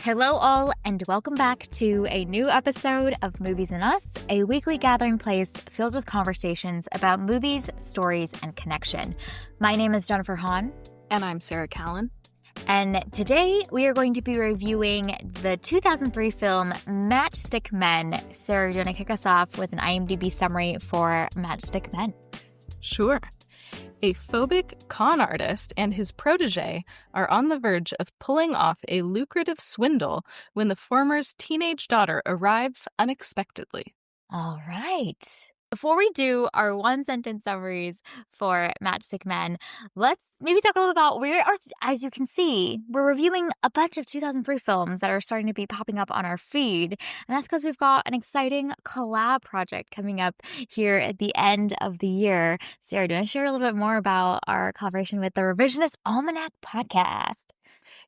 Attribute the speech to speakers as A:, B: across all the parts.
A: Hello, all, and welcome back to a new episode of Movies and Us, a weekly gathering place filled with conversations about movies, stories, and connection. My name is Jennifer Hahn.
B: And I'm Sarah Callan.
A: And today we are going to be reviewing the 2003 film Matchstick Men. Sarah, do you want to kick us off with an IMDb summary for Matchstick Men?
B: Sure. A phobic con artist and his protege are on the verge of pulling off a lucrative swindle when the former's teenage daughter arrives unexpectedly.
A: All right. Before we do our one-sentence summaries for Matchstick Men, let's maybe talk a little about as you can see, we're reviewing a bunch of 2003 films that are starting to be popping up on our feed. And that's because we've got an exciting collab project coming up here at the end of the year. Sarah, do you want to share a little bit more about our collaboration with the Revisionist Almanac podcast?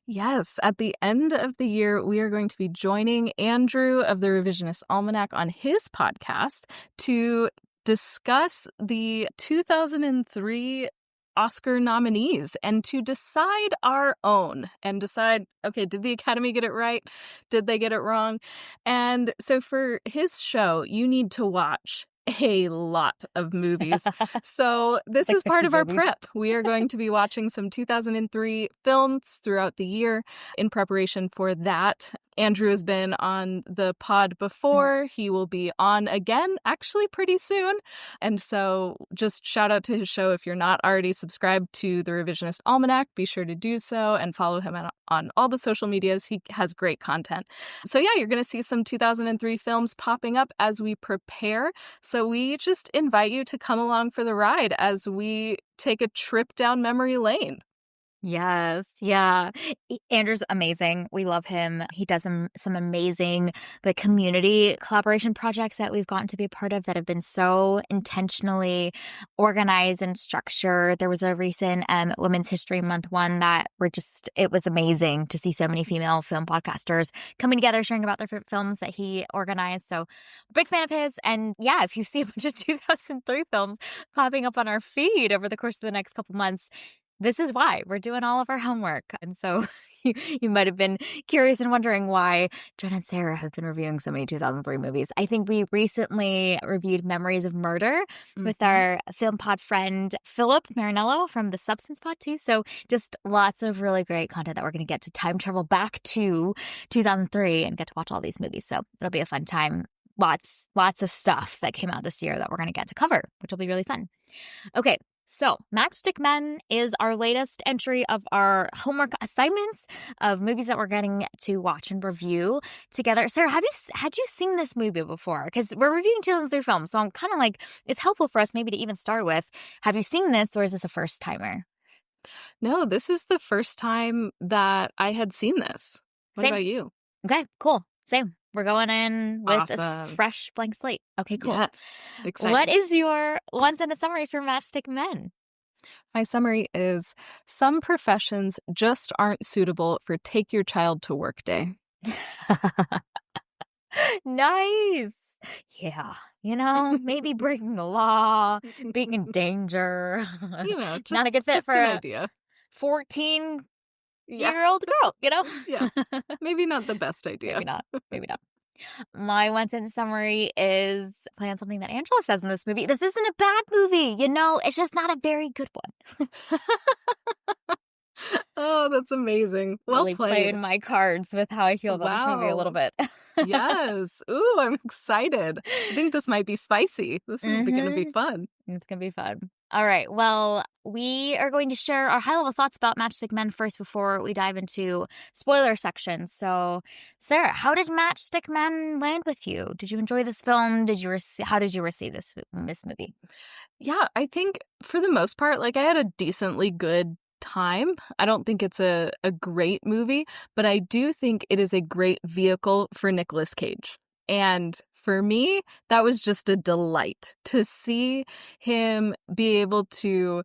B: Yes, at the end of the year, we are going to be joining Andrew of the Revisionist Almanac on his podcast to discuss the 2003 Oscar nominees and to decide our own and decide, okay, did the Academy get it right? Did they get it wrong? And so for his show, you need to watch a lot of movies. So this is part of our prep. We are going to be watching some 2003 films throughout the year in preparation for that. Andrew has been on the pod before. He will be on again, actually pretty soon. And so just shout out to his show. If you're not already subscribed to the Revisionist Almanac, be sure to do so and follow him on all the social medias. He has great content. So yeah, you're going to see some 2003 films popping up as we prepare. So we just invite you to come along for the ride as we take a trip down memory lane.
A: Yes. Yeah. Andrew's amazing. We love him. He does some amazing community collaboration projects that we've gotten to be a part of that have been so intentionally organized and structured. There was a recent Women's History Month one that it was amazing to see so many female film podcasters coming together, sharing about their favorite films that he organized. So big fan of his. And yeah, if you see a bunch of 2003 films popping up on our feed over the course of the next couple months, this is why we're doing all of our homework. And so you might have been curious and wondering why Jen and Sarah have been reviewing so many 2003 movies. I think we recently reviewed Memories of Murder with our film pod friend Philip Marinello from the Substance Pod too. So just lots of really great content that we're going to get to time travel back to 2003 and get to watch all these movies. So it'll be a fun time. Lots of stuff that came out this year that we're going to get to cover, which will be really fun. Okay. So, Matchstick Men is our latest entry of our homework assignments of movies that we're getting to watch and review together. Sarah, had you seen this movie before? Because we're reviewing 2003 films, so I'm kind of like, it's helpful for us maybe to even start with, have you seen this or is this a first timer?
B: No, this is the first time that I had seen this. What about you?
A: Okay, cool. Same. We're going in with a fresh blank slate. Okay, cool.
B: Yes, exciting.
A: What is your one-sentence summary for Matchstick Men?
B: My summary is, some professions just aren't suitable for take your child to work day.
A: Nice. Yeah. Maybe breaking the law, being in danger.
B: Just,
A: not a good fit
B: just
A: for
B: an idea.
A: 14-year-old girl,
B: Yeah. Maybe not the best idea.
A: Maybe not. My one-sentence summary is play on something that Angela says in this movie. This isn't a bad movie, it's just not a very good one.
B: Oh, that's amazing. Well
A: really
B: played.
A: Playing my cards with how I feel about this movie a little bit.
B: Yes. Ooh, I'm excited. I think this might be spicy. This is going to be fun.
A: It's going to be fun. All right. Well, we are going to share our high-level thoughts about Matchstick Men first before we dive into spoiler section. So, Sarah, how did Matchstick Men land with you? Did you enjoy this film? How did you receive this movie?
B: Yeah, I think for the most part, I had a decently good time. I don't think it's a great movie, but I do think it is a great vehicle for Nicolas Cage. And for me, that was just a delight to see him be able to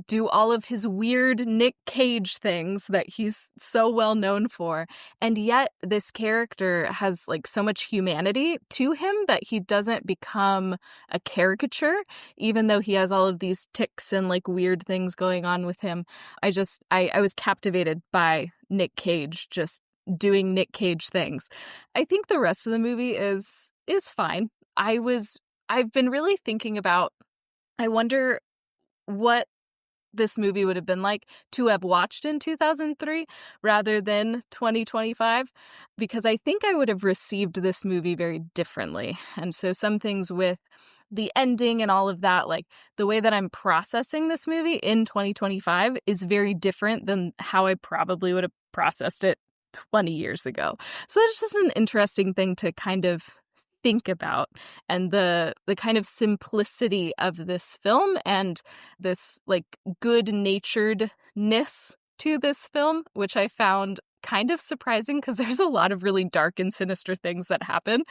B: do all of his weird Nick Cage things that he's so well known for. And yet this character has so much humanity to him that he doesn't become a caricature, even though he has all of these tics and weird things going on with him. I was captivated by Nick Cage just doing Nick Cage things. I think the rest of the movie is fine. I've been really thinking about, I wonder what this movie would have been like to have watched in 2003 rather than 2025, because I think I would have received this movie very differently. And so some things with the ending and all of that, like the way that I'm processing this movie in 2025 is very different than how I probably would have processed it 20 years ago. So that's just an interesting thing to kind of think about, and the kind of simplicity of this film and this like good-naturedness to this film, which I found kind of surprising because there's a lot of really dark and sinister things that happen.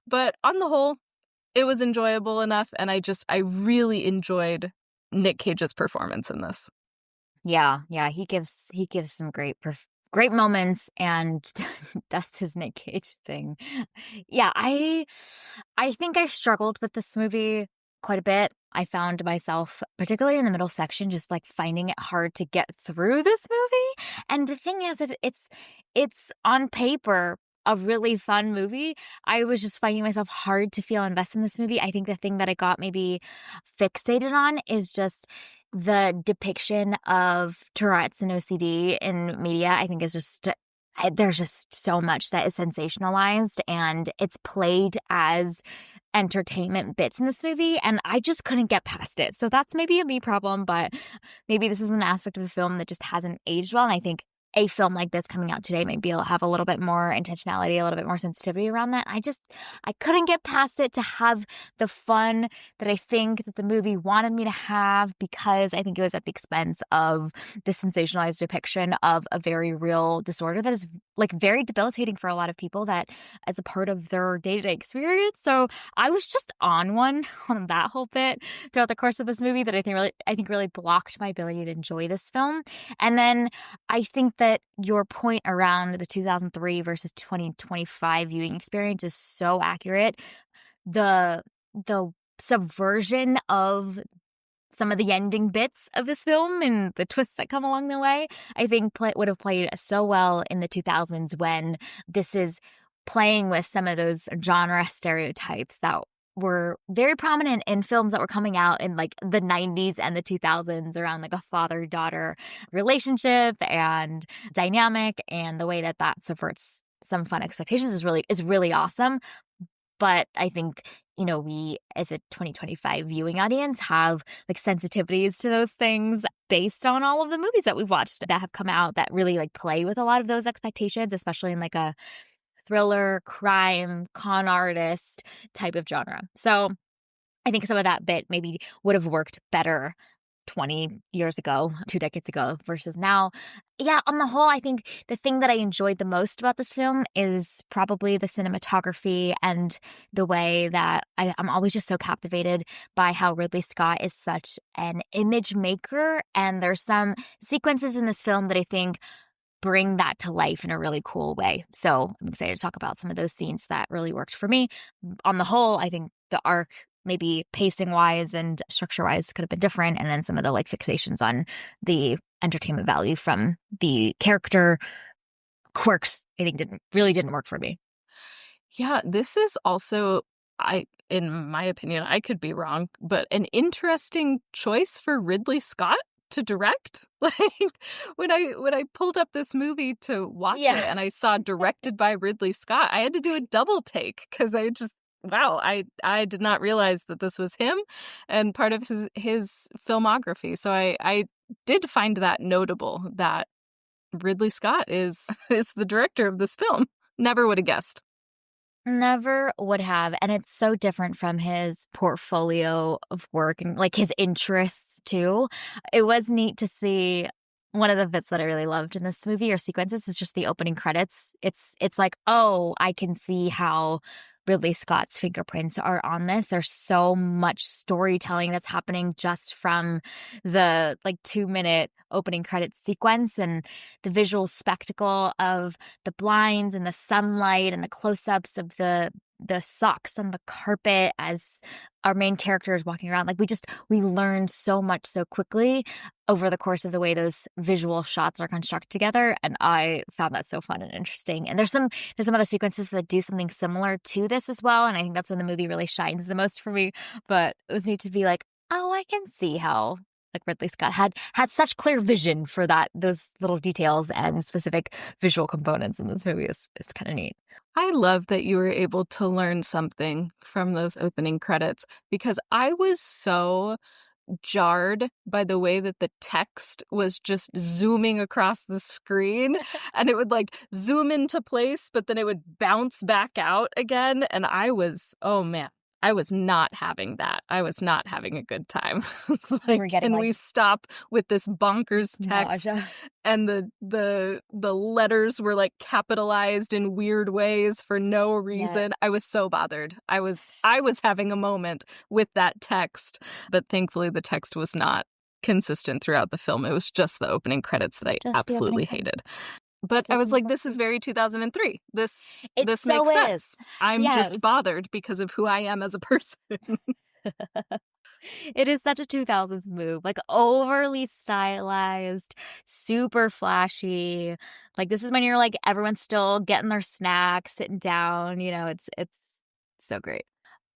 B: But on the whole, it was enjoyable enough, and I really enjoyed Nick Cage's performance in this.
A: Yeah, he gives some great moments and does his Nick Cage thing. Yeah, I think I struggled with this movie quite a bit. I found myself, particularly in the middle section, just like finding it hard to get through this movie. And the thing is that it's on paper a really fun movie. I was just finding myself hard to feel invested in this movie. I think the thing that I got maybe fixated on is just the depiction of Tourette's and OCD in media. I think is just there's just so much that is sensationalized and it's played as entertainment bits in this movie, and I just couldn't get past it. So that's maybe a me problem, but maybe this is an aspect of the film that just hasn't aged well. And I think a film like this coming out today maybe it'll have a little bit more intentionality, a little bit more sensitivity around that. I couldn't get past it to have the fun that I think that the movie wanted me to have, because I think it was at the expense of the sensationalized depiction of a very real disorder that is like very debilitating for a lot of people that as a part of their day-to-day experience. So I was just on one on that whole bit throughout the course of this movie that I think really blocked my ability to enjoy this film. And then I think that your point around the 2003 versus 2025 viewing experience is so accurate. The subversion of some of the ending bits of this film and the twists that come along the way, I think would have played so well in the 2000s when this is playing with some of those genre stereotypes that were very prominent in films that were coming out in like the 90s and the 2000s around like a father-daughter relationship and dynamic, and the way that subverts some fun expectations is really awesome. But I think, we as a 2025 viewing audience have like sensitivities to those things based on all of the movies that we've watched that have come out that really like play with a lot of those expectations, especially in like a thriller, crime, con artist type of genre. So I think some of that bit maybe would have worked better 20 years ago, 2 decades ago versus now. Yeah, on the whole, I think the thing that I enjoyed the most about this film is probably the cinematography and the way that I'm always just so captivated by how Ridley Scott is such an image maker. And there's some sequences in this film that I think bring that to life in a really cool way. So I'm excited to talk about some of those scenes that really worked for me. On the whole, I think the arc, maybe pacing wise and structure wise, could have been different. And then some of the like fixations on the entertainment value from the character quirks, I think didn't work for me.
B: Yeah, this is also, in my opinion, I could be wrong, but an interesting choice for Ridley Scott to direct. Like when I pulled up this movie to watch it and I saw directed by Ridley Scott, I had to do a double take because I did not realize that this was him and part of his filmography. So I did find that notable that Ridley Scott is the director of this film. Never would have guessed.
A: Never would have. And it's so different from his portfolio of work and like his interests too. It was neat to see. One of the bits that I really loved in this movie or sequences is just the opening credits. It's like, oh, I can see how Ridley Scott's fingerprints are on this. There's so much storytelling that's happening just from the like 2-minute opening credits sequence, and the visual spectacle of the blinds and the sunlight and the close-ups of the the socks on the carpet as our main character is walking around. Like we learn so much so quickly over the course of the way those visual shots are constructed together. And I found that so fun and interesting. And there's some other sequences that do something similar to this as well. And I think that's when the movie really shines the most for me. But it was neat to be like, oh, I can see how like Ridley Scott had such clear vision for those little details and specific visual components in this movie. Is kind of neat.
B: I love that you were able to learn something from those opening credits, because I was so jarred by the way that the text was just zooming across the screen, and it would like zoom into place, but then it would bounce back out again. And oh man, I was not having that. I was not having a good time. It's like,
A: We're getting
B: can
A: like
B: we stop with this bonkers text?
A: nausea.
B: And the letters were like capitalized in weird ways for no reason. I was so bothered. I was having a moment with that text, but thankfully the text was not consistent throughout the film. It was just the opening credits that I
A: Just the
B: absolutely
A: opening credits.
B: hated. But I was like, this is very 2003. This makes sense. I'm just bothered because of who I am as a person.
A: It is such a 2000s move, like overly stylized, super flashy. Like this is when you're like everyone's still getting their snacks, sitting down, it's so great.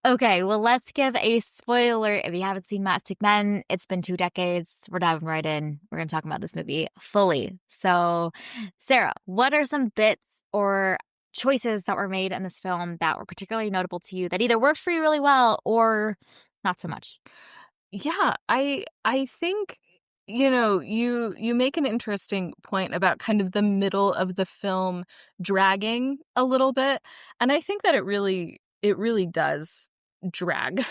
A: Okay, well, let's give a spoiler. If you haven't seen Matchstick Men, it's been 2 decades. We're diving right in. We're going to talk about this movie fully. So, Sarah, what are some bits or choices that were made in this film that were particularly notable to you that either worked for you really well or not so much?
B: Yeah, I think, you make an interesting point about kind of the middle of the film dragging a little bit, and I think that it really does drag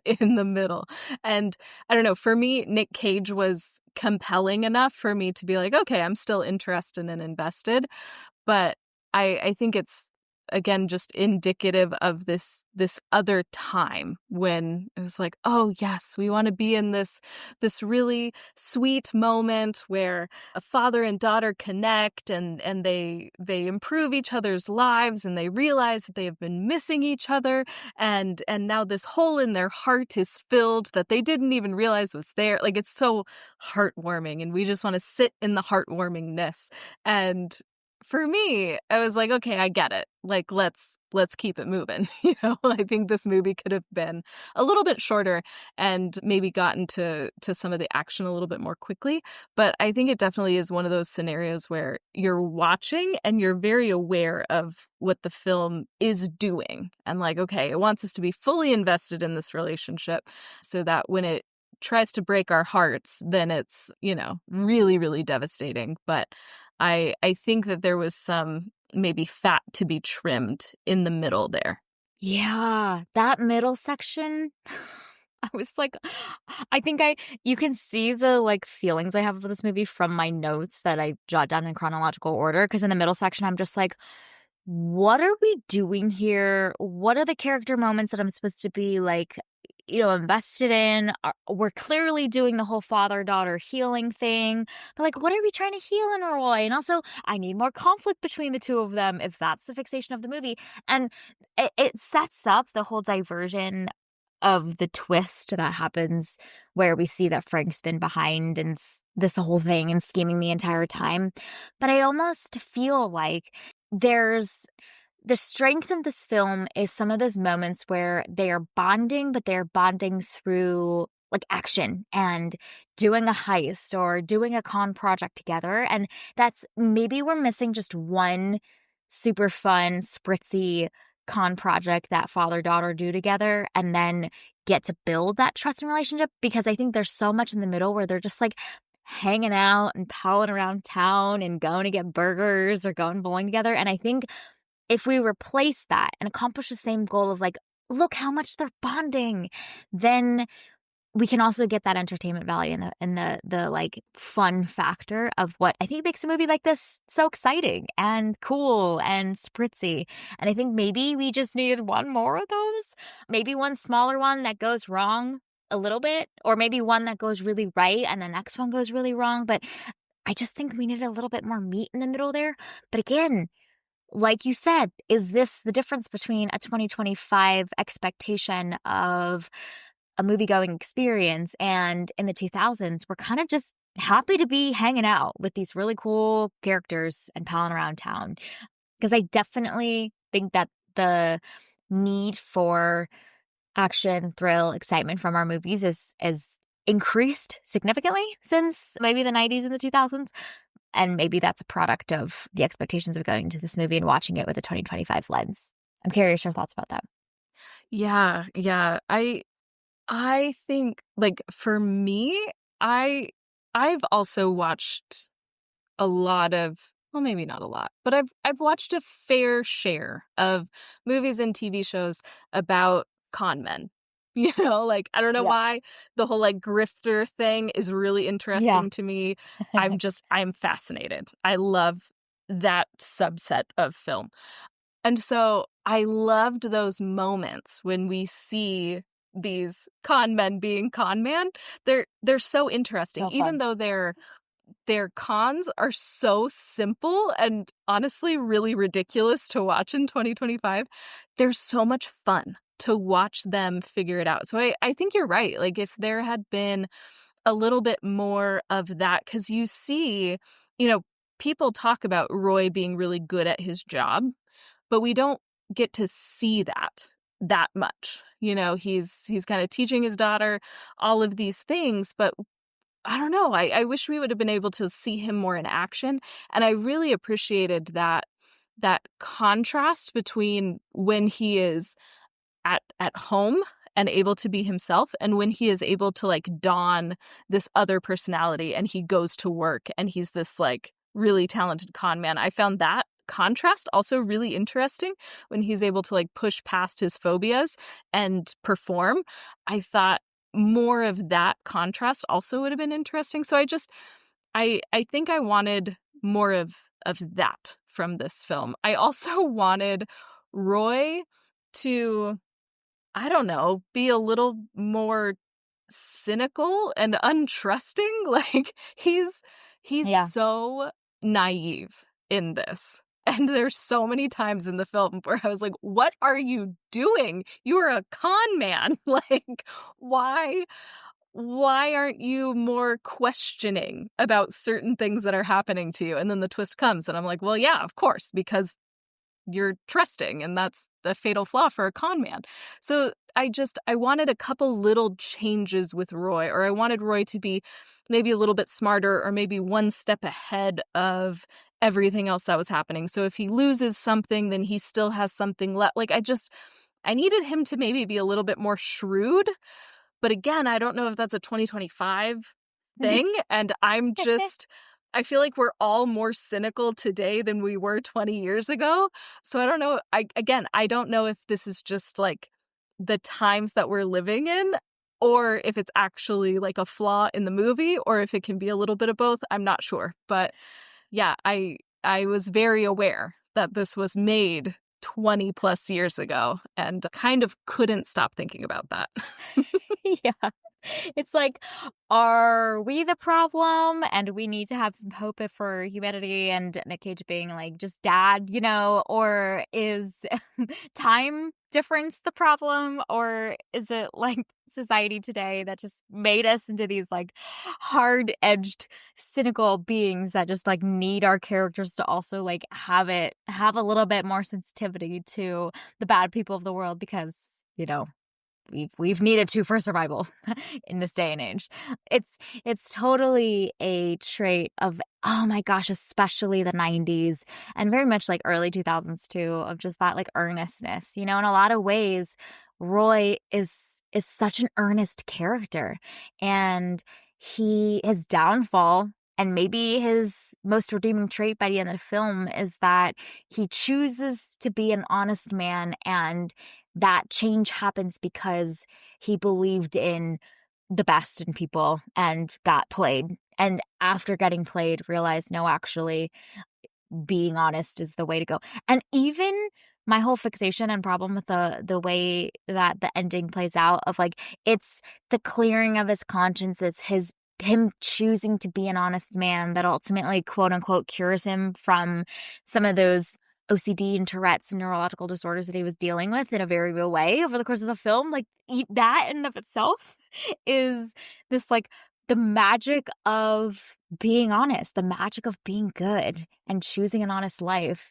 B: in the middle. And I don't know, for me, Nick Cage was compelling enough for me to be like, okay, I'm still interested and invested. But I think it's, again, just indicative of this other time when it was like, oh yes, we want to be in this really sweet moment where a father and daughter connect, and they improve each other's lives, and they realize that they have been missing each other, and now this hole in their heart is filled that they didn't even realize was there. Like, it's so heartwarming, and we just want to sit in the heartwarmingness. And for me, I was like, okay, I get it. Like, let's keep it moving. I think this movie could have been a little bit shorter and maybe gotten to some of the action a little bit more quickly. But I think it definitely is one of those scenarios where you're watching and you're very aware of what the film is doing. And like, okay, it wants us to be fully invested in this relationship so that when it tries to break our hearts, then it's, really, really devastating. But I think that there was some maybe fat to be trimmed in the middle there.
A: Yeah, that middle section, I was like, you can see the like feelings I have for this movie from my notes that I jot down in chronological order. Because in the middle section, I'm just like, what are we doing here? What are the character moments that I'm supposed to be like, invested in? We're clearly doing the whole father-daughter healing thing, but like, what are we trying to heal in Roy? And also, I need more conflict between the two of them if that's the fixation of the movie. And it sets up the whole diversion of the twist that happens where we see that Frank's been behind and this whole thing and scheming the entire time. But I almost feel like there's the strength of this film is some of those moments where they are bonding, but they're bonding through like action and doing a heist or doing a con project together. And that's maybe we're missing just one super fun, spritzy con project that father-daughter do together and then get to build that trust and relationship, because I think there's so much in the middle where they're just like hanging out and palling around town and going to get burgers or going bowling together. And I think if we replace that and accomplish the same goal of like, look how much they're bonding, then we can also get that entertainment value and the like fun factor of what I think makes a movie like this so exciting and cool and spritzy. And I think maybe we just needed one more of those. Maybe one smaller one that goes wrong a little bit, or maybe one that goes really right and the next one goes really wrong. But I just think we needed a little bit more meat in the middle there. But again, like you said, is this the difference between a 2025 expectation of a movie-going experience and in the 2000s, we're kind of just happy to be hanging out with these really cool characters and palling around town. Because I definitely think that the need for action, thrill, excitement from our movies is increased significantly since maybe the 90s and the 2000s. And maybe that's a product of the expectations of going to this movie and watching it with a 2025 lens. I'm curious your thoughts about that.
B: Yeah, yeah. I think, like, for me, I I've also watched a lot of, well, maybe not a lot, but I've watched a fair share of movies and TV shows about con men. Like, I don't know
A: Yeah.
B: why the whole, like, grifter thing is really
A: Yeah.
B: interesting to me. I'm fascinated. I love that subset of film. And so I loved those moments when we see these con men being con man. They're so interesting,
A: So
B: even
A: fun.
B: though their cons are so simple and honestly really ridiculous to watch in 2025. There's so much fun to watch them figure it out. So I think you're right. Like, if there had been a little bit more of that, because you see, you know, people talk about Roy being really good at his job, but we don't get to see that much. He's kind of teaching his daughter all of these things, but I don't know. I wish we would have been able to see him more in action. And I really appreciated that contrast between when he is at home and able to be himself, and when he is able to, like, don this other personality and he goes to work and he's this, like, really talented con man. I found that contrast also really interesting when he's able to, like, push past his phobias and perform. I thought more of that contrast also would have been interesting. So I think I wanted more of that from this film. I also wanted Roy to, I don't know, be a little more cynical and untrusting. Like, he's
A: Yeah.
B: so naive in this. And there's so many times in the film where I was like, what are you doing? You're a con man. Like, why aren't you more questioning about certain things that are happening to you? And then the twist comes and I'm like, well, yeah, of course, because you're trusting, and that's a fatal flaw for a con man. So I wanted a couple little changes with Roy, or I wanted Roy to be maybe a little bit smarter, or maybe one step ahead of everything else that was happening. So if he loses something, then he still has something left. Like, I needed him to maybe be a little bit more shrewd. But again, I don't know if that's a 2025 thing. And I feel like we're all more cynical today than we were 20 years ago. So I don't know. I don't know if this is just, like, the times that we're living in, or if it's actually, like, a flaw in the movie, or if it can be a little bit of both. I'm not sure. But yeah, I was very aware that this was made 20 plus years ago and kind of couldn't stop thinking about that.
A: Yeah. It's like, are we the problem? And we need to have some hope for humanity and Nick Cage being like just dad, or is time difference the problem? Or is it like society today that just made us into these like hard edged, cynical beings that just like need our characters to also like have a little bit more sensitivity to the bad people of the world because, we've needed to for survival in this day and age. It's totally a trait of, oh my gosh, especially the 90s and very much like early 2000s too, of just that like earnestness. In a lot of ways, Roy is such an earnest character, and his downfall and maybe his most redeeming trait by the end of the film is that he chooses to be an honest man, and that change happens because he believed in the best in people and got played. And after getting played, realized, no, actually, being honest is the way to go. And even my whole fixation and problem with the way that the ending plays out of like, it's the clearing of his conscience, it's him choosing to be an honest man that ultimately, quote unquote, cures him from some of those OCD and Tourette's and neurological disorders that he was dealing with in a very real way over the course of the film. Like that in and of itself is this like the magic of being honest, the magic of being good and choosing an honest life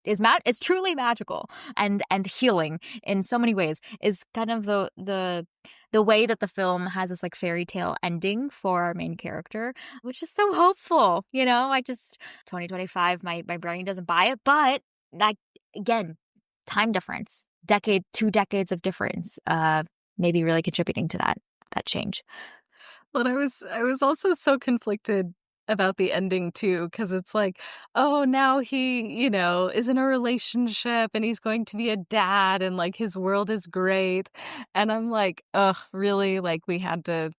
A: it's truly magical and healing in so many ways. Is kind of the way that the film has this like fairy tale ending for our main character, which is so hopeful. I just 2025, my brain doesn't buy it, but like again, time difference, 2 decades of difference, maybe really contributing to that change.
B: But I was also so conflicted about the ending too, because it's like, oh, now he, is in a relationship and he's going to be a dad and like his world is great. And I'm like, ugh, really? Like we had to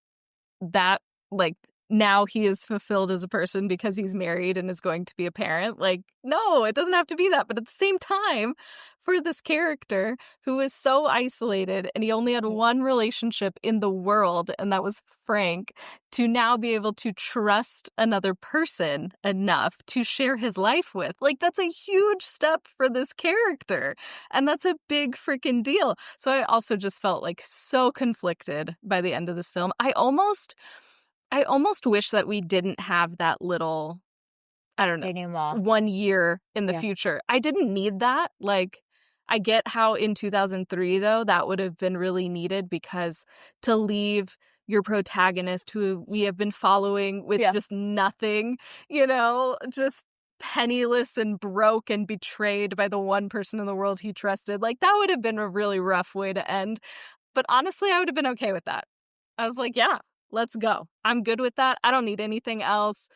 B: that like now he is fulfilled as a person because he's married and is going to be a parent. Like, no, it doesn't have to be that. But at the same time, for this character who is so isolated and he only had one relationship in the world, and that was Frank, to now be able to trust another person enough to share his life with. Like, that's a huge step for this character. And that's a big freaking deal. So I also just felt like so conflicted by the end of this film. I almost wish that we didn't have that little, I don't know,
A: Denouement.
B: 1 year in the
A: Yeah.
B: future. I didn't need that. Like, I get how in 2003, though, that would have been really needed, because to leave your protagonist who we have been following with just nothing, just penniless and broke and betrayed by the one person in the world he trusted, like that would have been a really rough way to end. But honestly, I would have been okay with that. I was like, yeah, let's go. I'm good with that. I don't need anything else.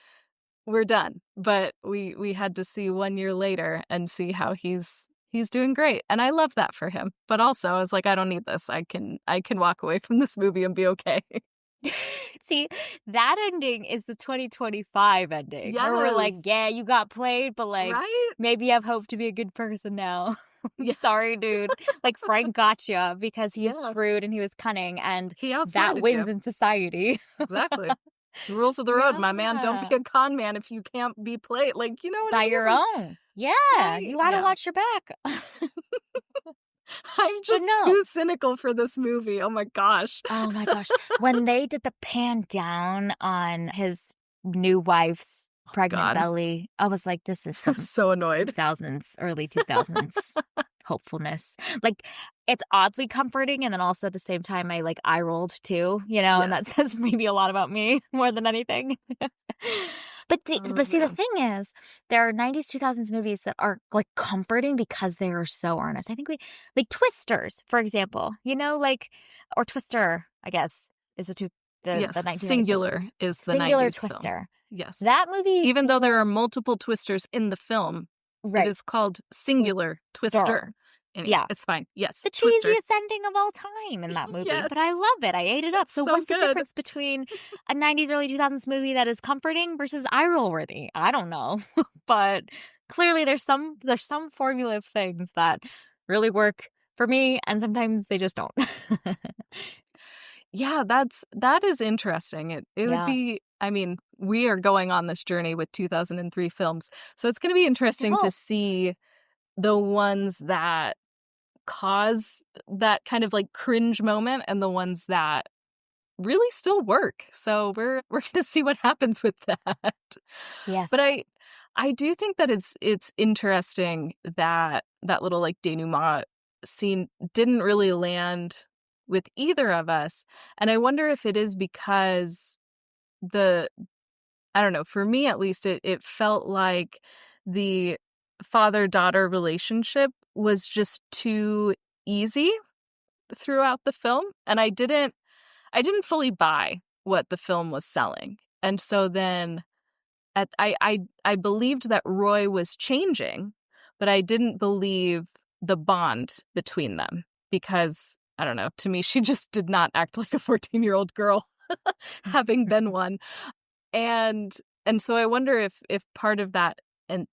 B: We're done. But we had to see 1 year later and see how he's doing great. And I love that for him. But also I was like, I don't need this. I can walk away from this movie and be okay.
A: See, that ending is the 2025 ending.
B: Yes.
A: Where we're like, yeah, you got played, but like
B: Right?
A: maybe you have hope to be a good person now.
B: Yeah.
A: Sorry, dude. Like Frank got you because he's shrewd and he was cunning, and
B: He
A: that
B: outsmarted
A: wins
B: you.
A: in society.
B: Exactly. It's the rules of the road, my man. Don't be a con man if you can't be played. Like, you know what I
A: By
B: mean?
A: your
B: Like,
A: own. Yeah.
B: right?
A: You gotta
B: Yeah.
A: watch your back.
B: I'm just
A: no.
B: too cynical for this movie. Oh my gosh.
A: Oh my gosh. When they did the pan down on his new wife's pregnant
B: God.
A: belly, I was like, this is
B: I'm
A: some
B: so annoyed.
A: 2000s, early 2000s hopefulness. Like, it's oddly comforting, and then also at the same time, I like eye rolled too, and that says maybe a lot about me more than anything. But see, the thing is, there are 90s, 2000s movies that are like comforting because they are so earnest. I think like Twisters, for example, or Twister, I guess, is the 1990s
B: Singular
A: movie.
B: is the
A: Singular
B: 90s
A: Twister.
B: film. Yes.
A: That movie,
B: even though there are multiple Twisters in the film,
A: right.
B: It is called Singular Twister. Anyway,
A: yeah,
B: it's fine. Yes,
A: the
B: Twister.
A: cheesiest ending of all time in that movie.
B: Yes.
A: But I love it. I ate it up. So what's
B: good.
A: the difference between a 90s, early 2000s movie that is comforting versus eye roll worthy? I don't know. But clearly there's some formula of things that really work for me, and sometimes they just don't.
B: Yeah, that is interesting. It would be, I mean, we are going on this journey with 2003 films. So it's going to be interesting to see the ones that cause that kind of like cringe moment and the ones that really still work. So we're going to see what happens with that.
A: Yeah.
B: But I do think that it's interesting that little like denouement scene didn't really land with either of us. And I wonder if it is because I don't know, for me at least, it felt like the father-daughter relationship was just too easy throughout the film. And I didn't fully buy what the film was selling. And so then I believed that Roy was changing, but I didn't believe the bond between them because, I don't know, to me, she just did not act like a 14-year-old girl, having been one. And so I wonder if part of that and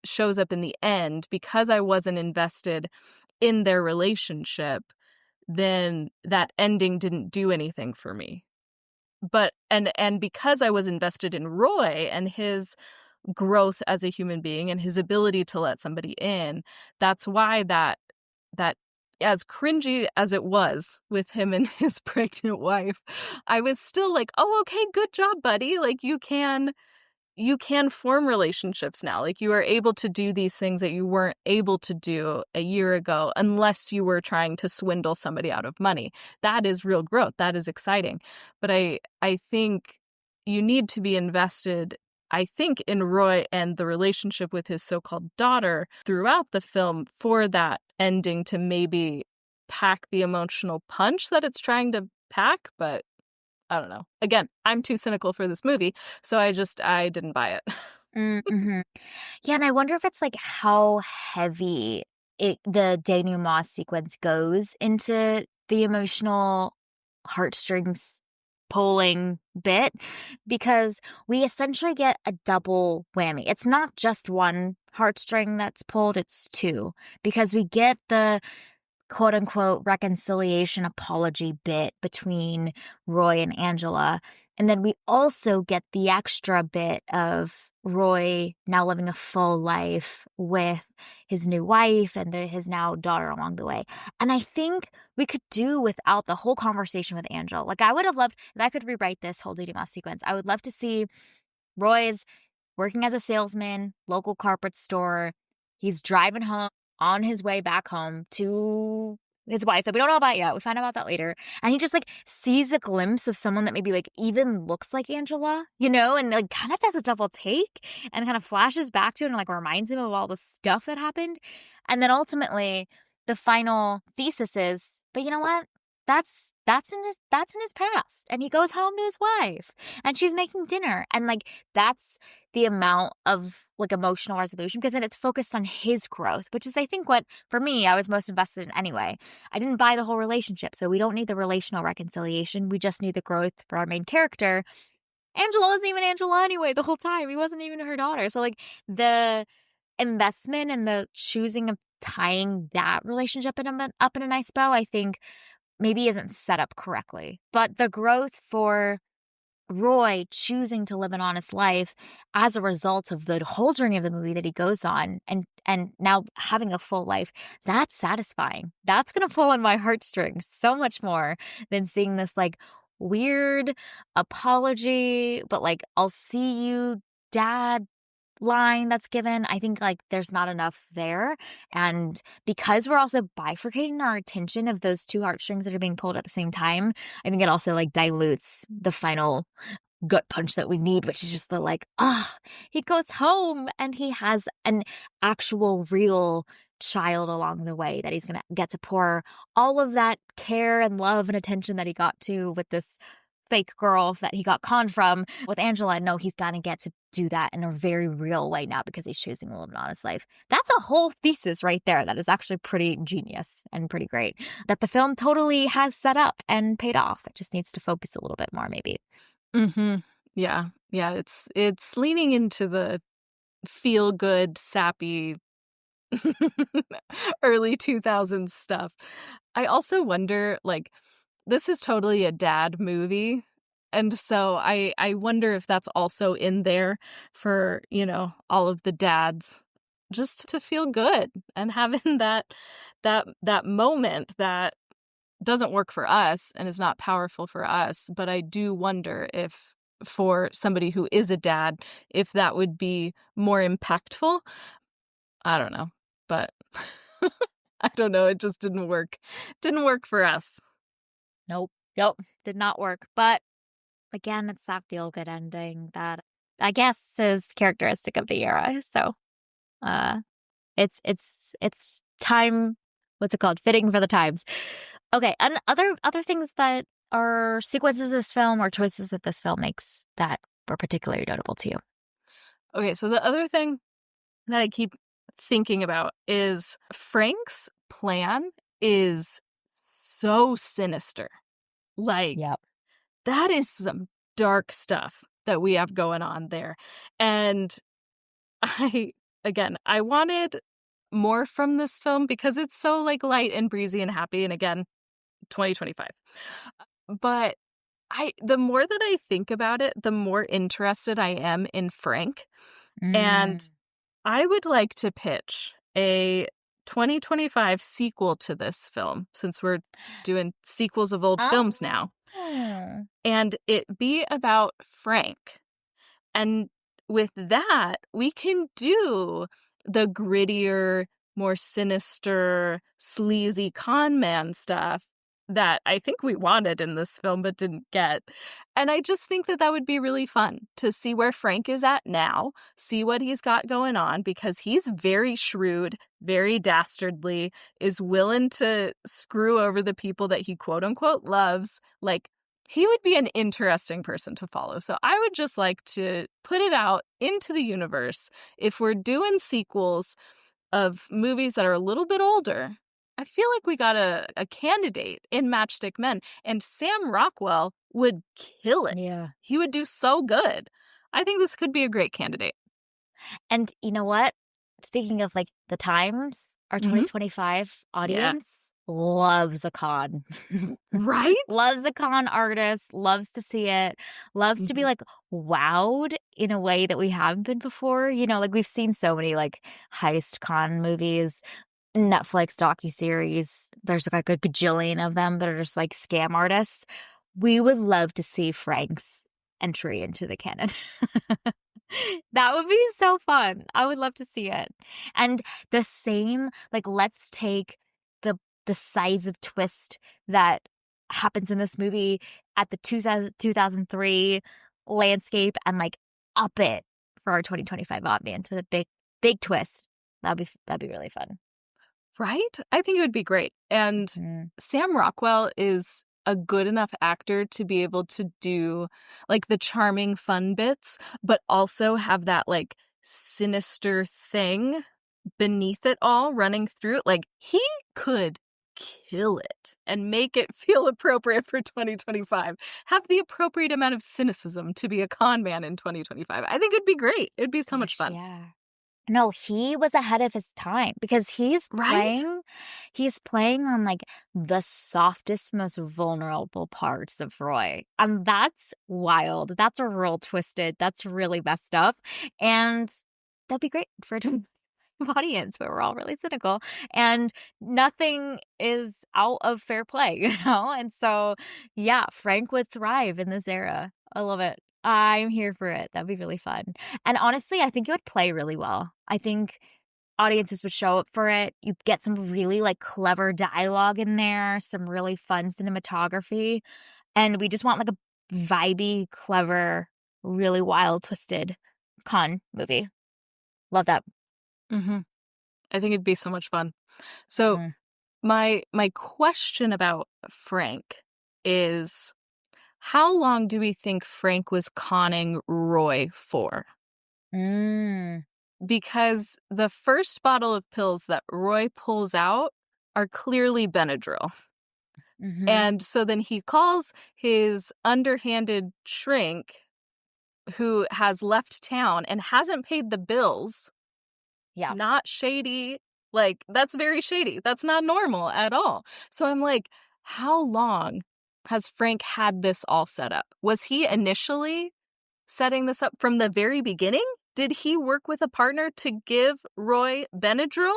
B: shows up in the end because I wasn't invested in their relationship, then that ending didn't do anything for me. But and because I was invested in Roy and his growth as a human being and his ability to let somebody in. That's why that as cringy as it was with him and his pregnant wife, I was still like, oh, okay, good job, buddy. Like you can form relationships now. Like you are able to do these things that you weren't able to do a year ago unless you were trying to swindle somebody out of money. That is real growth. That is exciting. But I think you need to be invested, I think, in Roy and the relationship with his so-called daughter throughout the film for that ending to maybe pack the emotional punch that it's trying to pack, but I don't know. Again, I'm too cynical for this movie, so I didn't buy it.
A: Mm-hmm. Yeah, and I wonder if it's like how heavy the denouement sequence goes into the emotional heartstrings pulling bit, because we essentially get a double whammy. It's not just one heartstring that's pulled, it's two, because we get the quote unquote reconciliation apology bit between Roy and Angela. And then we also get the extra bit of Roy now living a full life with his new wife and his now daughter along the way. And I think we could do without the whole conversation with Angela. Like, I would have loved, if I could rewrite this whole denouement sequence, I would love to see Roy's working as a salesman, local carpet store. He's driving home on his way back home to his wife that we don't know about yet. We find out about that later. And he just like sees a glimpse of someone that maybe like even looks like Angela, and like kind of does a double take and kind of flashes back to it and like reminds him of all the stuff that happened. And then ultimately the final thesis is, but you know what? That's in his past. And he goes home to his wife and she's making dinner. And like that's the amount of like emotional resolution, because then it's focused on his growth, which is I think what for me I was most invested in anyway. I didn't buy the whole relationship, so we don't need the relational reconciliation. We just need the growth for our main character. Angela wasn't even Angela anyway the whole time. He wasn't even her daughter. So like the investment and the choosing of tying that relationship up in a nice bow, I think maybe isn't set up correctly. But the growth for Roy choosing to live an honest life as a result of the whole journey of the movie that he goes on and now having a full life, that's satisfying. That's going to pull on my heartstrings so much more than seeing this like weird apology, but like, I'll see you, dad line that's given. I think like there's not enough there. And because we're also bifurcating our attention of those two heartstrings that are being pulled at the same time, I think it also like dilutes the final gut punch that we need, which is just the like, he goes home and he has an actual real child along the way that he's going to get to pour all of that care and love and attention that he got to with this fake girl that he got conned from with Angela. No, he's got to get to do that in a very real way now because he's choosing to live an honest life. That's a whole thesis right there that is actually pretty genius and pretty great that the film totally has set up and paid off. It just needs to focus a little bit more maybe.
B: Mm-hmm. Yeah. It's leaning into the feel good, sappy early 2000s stuff. I also wonder, like, this is totally a dad movie. And so I wonder if that's also in there for, all of the dads just to feel good and having that moment that doesn't work for us and is not powerful for us. But I do wonder if for somebody who is a dad, if that would be more impactful. I don't know, but I don't know. It just didn't work. Didn't work for us.
A: Nope. Did not work. But again, it's that feel-good ending that I guess is characteristic of the era. So, it's time. What's it called? Fitting for the times. Okay, and other things that are sequences of this film or choices that this film makes that were particularly notable to you.
B: Okay, so the other thing that I keep thinking about is Frank's plan is so sinister. Like,
A: Yep.
B: that is some dark stuff that we have going on there. And I wanted more from this film because it's so like light and breezy and happy. And again, 2025. But the more that I think about it, the more interested I am in Frank. And
A: Mm.
B: I would like to pitch a 2025 sequel to this film, since we're doing sequels of old films now,
A: Oh.
B: and it be about Frank. And with that, we can do the grittier, more sinister, sleazy con man stuff that I think we wanted in this film but didn't get. And I just think that that would be really fun to see where Frank is at now, see what he's got going on, because he's very shrewd, very dastardly, is willing to screw over the people that he quote unquote loves. Like, he would be an interesting person to follow. So I would just like to put it out into the universe. If we're doing sequels of movies that are a little bit older, I feel like we got a candidate in Matchstick Men, and Sam Rockwell would kill it.
A: Yeah.
B: He would do so good. I think this could be a great candidate.
A: And you know what? Speaking of like the times, our
B: Mhm.
A: 2025
B: Yeah.
A: audience loves a con.
B: Right?
A: Loves a con artist, loves to see it, loves to be
B: Mhm.
A: like wowed in a way that we haven't been before. You know, like we've seen so many like heist con movies, Netflix docuseries. There's like a gajillion of them that are just like scam artists. We would love to see Frank's entry into the canon. That would be so fun. I would love to see it. And the same, like, let's take the size of twist that happens in this movie at the 2003 landscape and like up it for our 2025 audience with a big twist. That'd be really fun.
B: Right? I think it would be great. And
A: Mhm.
B: Sam Rockwell is a good enough actor to be able to do like the charming fun bits, but also have that like sinister thing beneath it all running through it. Like, he could kill it and make it feel appropriate for 2025. Have the appropriate amount of cynicism to be a con man in 2025. I think it'd be great. It'd be so much
A: Gosh,
B: fun.
A: yeah. No, he was ahead of his time because
B: Right?
A: he's playing on like the softest, most vulnerable parts of Roy. And that's wild. That's a real twisted. That's really messed up. And that'd be great for a audience where we're all really cynical and nothing is out of fair play, you know? And so, yeah, Frank would thrive in this era. I love it. I'm here for it. That'd be really fun. And honestly, I think it would play really well. I think audiences would show up for it. You get some really like clever dialogue in there, some really fun cinematography. And we just want like a vibey, clever, really wild, twisted con movie. Love that.
B: Mm-hmm. I think it'd be so much fun. So
A: Mm.
B: my question about Frank is, how long do we think Frank was conning Roy for?
A: Mm.
B: Because the first bottle of pills that Roy pulls out are clearly Benadryl.
A: Mhm.
B: And so then he calls his underhanded shrink, who has left town and hasn't paid the bills.
A: Yeah.
B: Not shady. Like, that's very shady. That's not normal at all. So I'm like, how long has Frank had this all set up? Was he initially setting this up from the very beginning? Did he work with a partner to give Roy Benadryl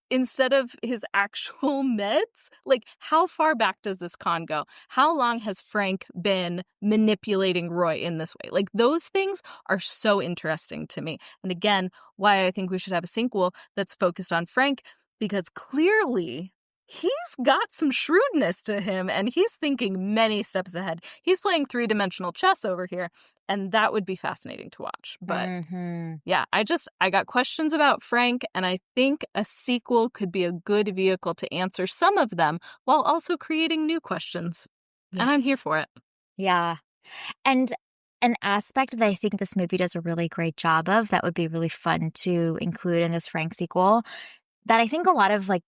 B: instead of his actual meds? Like, how far back does this con go? How long has Frank been manipulating Roy in this way? Like, those things are so interesting to me. And again, why I think we should have a sequel that's focused on Frank, because clearly he's got some shrewdness to him and he's thinking many steps ahead. He's playing three-dimensional chess over here, and that would be fascinating to watch. But
A: Mhm.
B: yeah, I got questions about Frank, and I think a sequel could be a good vehicle to answer some of them while also creating new questions.
A: Yeah.
B: And I'm here for it.
A: Yeah. And an aspect that I think this movie does a really great job of that would be really fun to include in this Frank sequel that I think a lot of like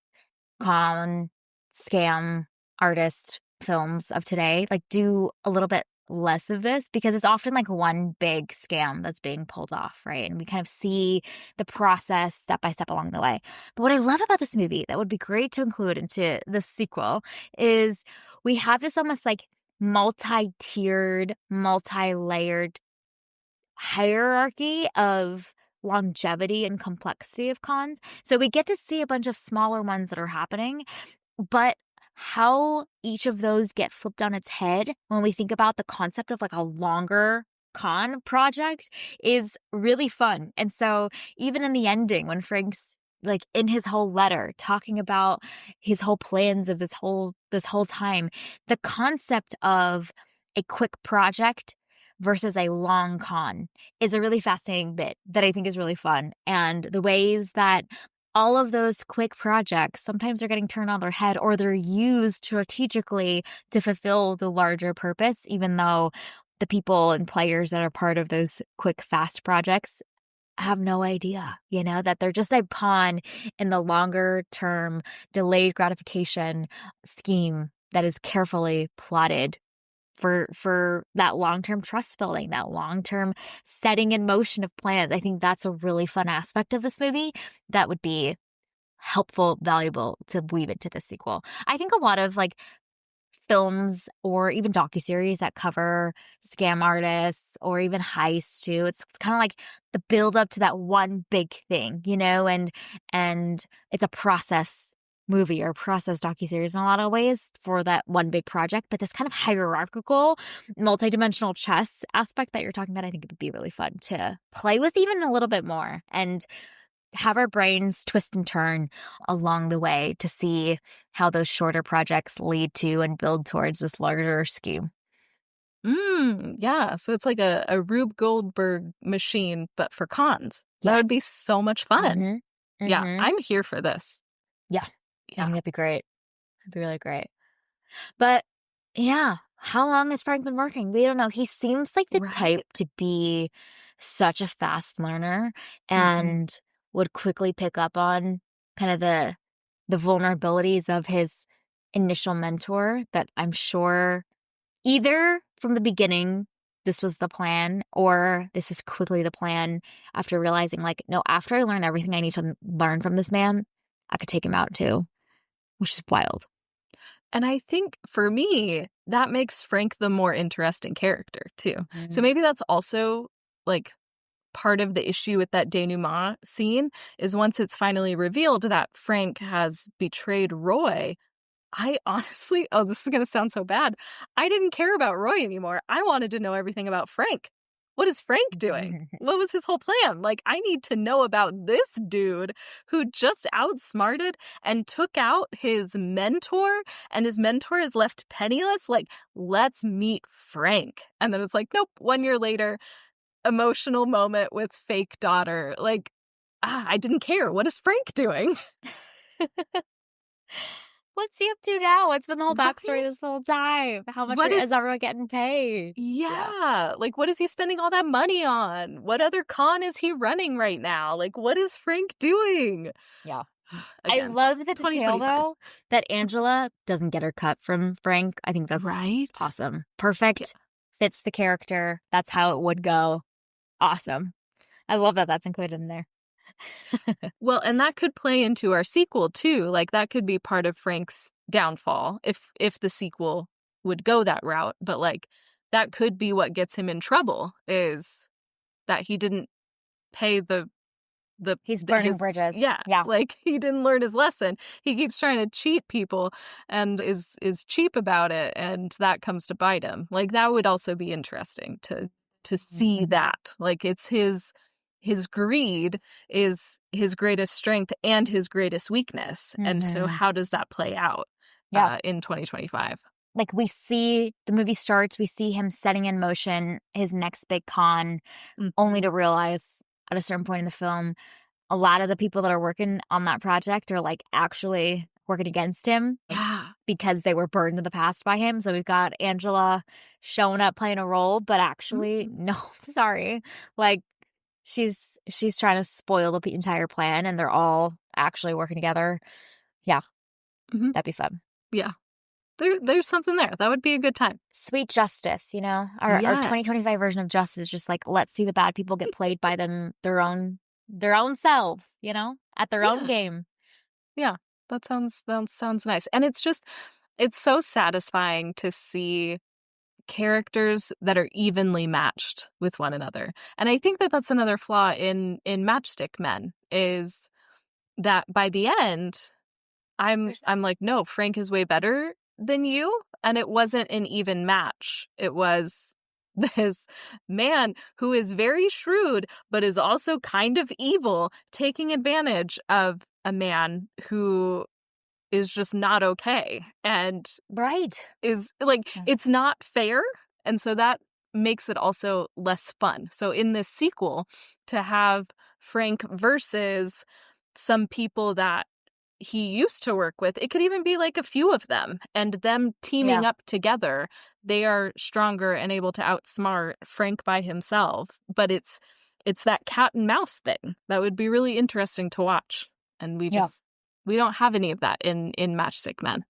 A: con scam artist films of today like do a little bit less of this because it's often like one big scam that's being pulled off, right? And we kind of see the process step by step along the way. But what I love about this movie that would be great to include into the sequel is we have this almost like multi-tiered, multi-layered hierarchy of longevity and complexity of cons. So we get to see a bunch of smaller ones that are happening, but how each of those get flipped on its head when we think about the concept of like a longer con project is really fun. And so even in the ending, when Frank's like in his whole letter talking about his whole plans of this whole time, the concept of a quick project versus a long con is a really fascinating bit that I think is really fun. And the ways that all of those quick projects sometimes are getting turned on their head or they're used strategically to fulfill the larger purpose, even though the people and players that are part of those quick, fast projects have no idea, that they're just a pawn in the longer term delayed gratification scheme that is carefully plotted for that long-term trust building, that long-term setting in motion of plans. I think that's a really fun aspect of this movie that would be helpful, valuable to weave into the sequel. I think a lot of like films or even docuseries that cover scam artists or even heists too. It's kind of like the build up to that one big thing, and it's a process movie or process docuseries in a lot of ways for that one big project. But this kind of hierarchical, multidimensional chess aspect that you're talking about, I think it would be really fun to play with even a little bit more and have our brains twist and turn along the way to see how those shorter projects lead to and build towards this larger scheme.
B: Yeah. So it's like a Rube Goldberg machine, but for cons. That
A: Yeah.
B: would be so much fun.
A: Mm-hmm.
B: Yeah,
A: Mm-hmm.
B: I'm here for this.
A: Yeah. I
B: Yeah.
A: think that'd be great. That'd be really great. But yeah, how long has Frank been working? We don't know. He seems like the type
B: Right.
A: to be such a fast learner
B: Hmm.
A: and would quickly pick up on kind of the vulnerabilities of his initial mentor that I'm sure either from the beginning this was the plan or this was quickly the plan after realizing like, no, after I learn everything I need to learn from this man, I could take him out too, which is wild.
B: And I think for me, that makes Frank the more interesting character too. So
A: Mhm.
B: maybe that's also like part of the issue with that denouement scene is once it's finally revealed that Frank has betrayed Roy, I honestly, oh, this is going to sound so bad. I didn't care about Roy anymore. I wanted to know everything about Frank. What is Frank doing? What was his whole plan? Like, I need to know about this dude who just outsmarted and took out his mentor, and his mentor is left penniless. Like, let's meet Frank. And then it's like, nope, 1 year later, emotional moment with fake daughter. Like, I didn't care. What is Frank doing?
A: What's he up to now? What's been the whole backstory
B: Right?
A: this whole time? How much
B: What
A: is
B: is
A: everyone getting paid? Yeah.
B: Yeah, like, what is he spending all that money on? What other con is he running right now? Like, what is Frank doing?
A: Yeah. I
B: Again,
A: love the detail,
B: 2025.
A: though, that Angela doesn't get her cut from Frank. I think that's
B: Right?
A: awesome.
B: Yeah.
A: Perfect. Fits the character. That's how it would go. Awesome. I love that that's included in there.
B: Well, and that could play into our sequel too. Like, that could be part of Frank's downfall if the sequel would go that route. But like, that could be what gets him in trouble is that he didn't pay
A: He's burning
B: his
A: bridges.
B: yeah,
A: Yeah.
B: like he didn't learn his lesson. He keeps trying to cheat people and is cheap about it, and that comes to bite him. Like, that would also be interesting to see
A: Mhm.
B: that. Like, it's his greed is his greatest strength and his greatest weakness. And so
A: Mhm.
B: how does that play out
A: Yeah.
B: in 2025?
A: Like we see the movie starts, we see him setting in motion his next big con, only
B: Mhm.
A: to realize at a certain point in the film, a lot of the people that are working on that project are like actually working against him
B: Yeah.
A: because they were burned in the past by him. So we've got Angela showing up playing a role, but actually,
B: Mhm.
A: no, sorry. Like she's trying to spoil the entire plan and they're all actually working together. Yeah,
B: Mhm.
A: that'd be fun.
B: Yeah. There's something there. That would be a good time.
A: Sweet justice, Our
B: Yes.
A: 2025 version of justice is just like let's see the bad people get played by their own selves, at their own
B: Yeah.
A: game.
B: Yeah, that sounds nice. And it's so satisfying to see characters that are evenly matched with one another. And I think that that's another flaw in Matchstick Men, is that by the end,
A: There's
B: I'm like, no, Frank is way better than you. And it wasn't an even match. It was this man who is very shrewd, but is also kind of evil, taking advantage of a man who is just not okay and
A: right.
B: is like,
A: Yeah.
B: it's not fair. And so that makes it also less fun. So in this sequel, to have Frank versus some people that he used to work with, it could even be like a few of them, and them
A: Yeah.
B: teaming up together, they are stronger and able to outsmart Frank by himself. But it's that cat and mouse thing that would be really interesting to watch. And
A: Yeah.
B: we don't have any of that in Matchstick Men.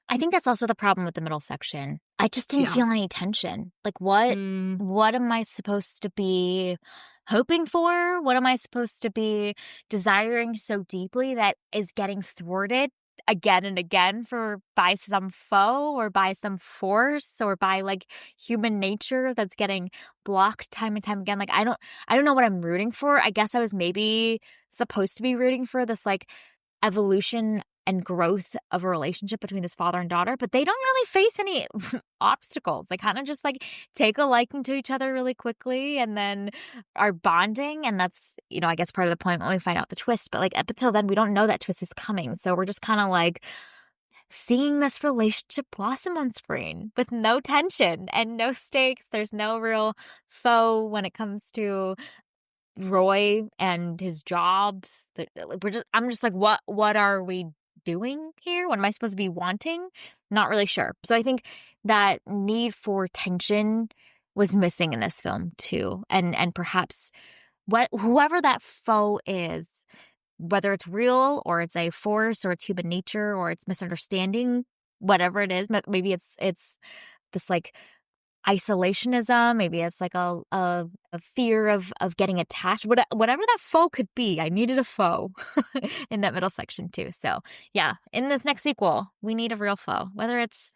A: I think that's also the problem with the middle section. I just didn't
B: Yeah.
A: feel any tension. Like what am I supposed to be hoping for? What am I supposed to be desiring so deeply that is getting thwarted again and again by some foe or by some force or by like human nature that's getting blocked time and time again? Like I don't know what I'm rooting for. I guess I was maybe supposed to be rooting for this like evolution and growth of a relationship between this father and daughter, but they don't really face any obstacles. They kind of just like take a liking to each other really quickly and then are bonding. And that's, I guess part of the point when we find out the twist. But like up until then, we don't know that twist is coming. So we're just kind of like seeing this relationship blossom on screen with no tension and no stakes. There's no real foe when it comes to Roy and his jobs. I'm just like, what are we doing here? What am I supposed to be wanting? Not really sure. So I think that need for tension was missing in this film too. And perhaps whoever that foe is, whether it's real or it's a force or it's human nature or it's misunderstanding, whatever it is, maybe it's this like isolationism, maybe it's like a fear of getting attached, whatever that foe could be. I needed a foe in that middle section too. So yeah, in this next sequel, we need a real foe, whether it's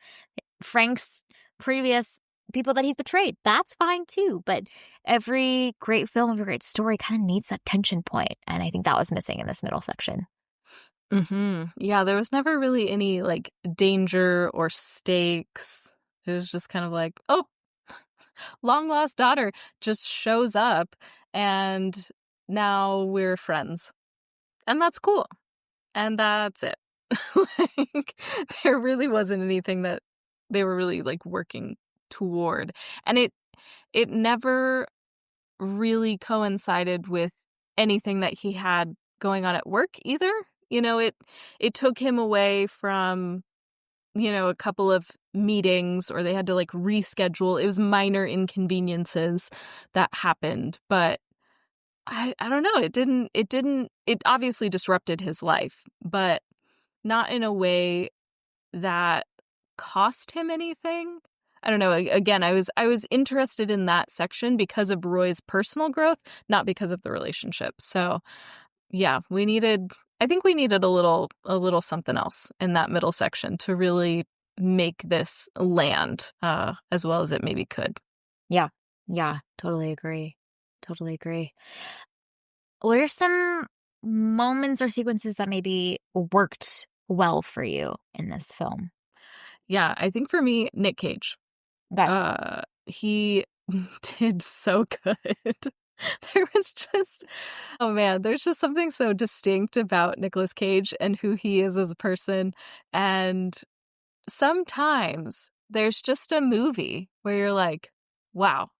A: Frank's previous people that he's betrayed, that's fine too. But every great film, every great story kind of needs that tension point, and I think that was missing in this middle section.
B: Yeah, there was never really any like danger or stakes. It was just kind of like, oh, long lost daughter just shows up and now we're friends. And that's cool. And that's it. Like, there really wasn't anything that they were really like working toward. And it never really coincided with anything that he had going on at work either. It took him away from, a couple of meetings, or they had to like reschedule. It was minor inconveniences that happened, but I don't know. It obviously disrupted his life, but not in a way that cost him anything. I don't know. Again, I was interested in that section because of Roy's personal growth, not because of the relationship. So yeah, I think we needed a little something else in that middle section to really make this land as well as it maybe could.
A: Yeah, yeah, totally agree. Totally agree. What are some moments or sequences that maybe worked well for you in this film?
B: Yeah, I think for me, Nick Cage.
A: Okay.
B: He did so good. There was just, oh man, there's just something so distinct about Nicolas Cage and who he is as a person. And sometimes there's just a movie where you're like, wow,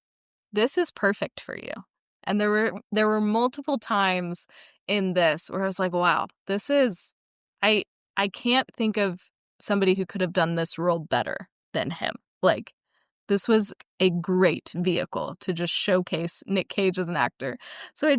B: this is perfect for you. And there were multiple times in this where I was like, wow, this is, I I can't think of somebody who could have done this role better than him. Like, this was a great vehicle to just showcase Nick Cage as an actor. So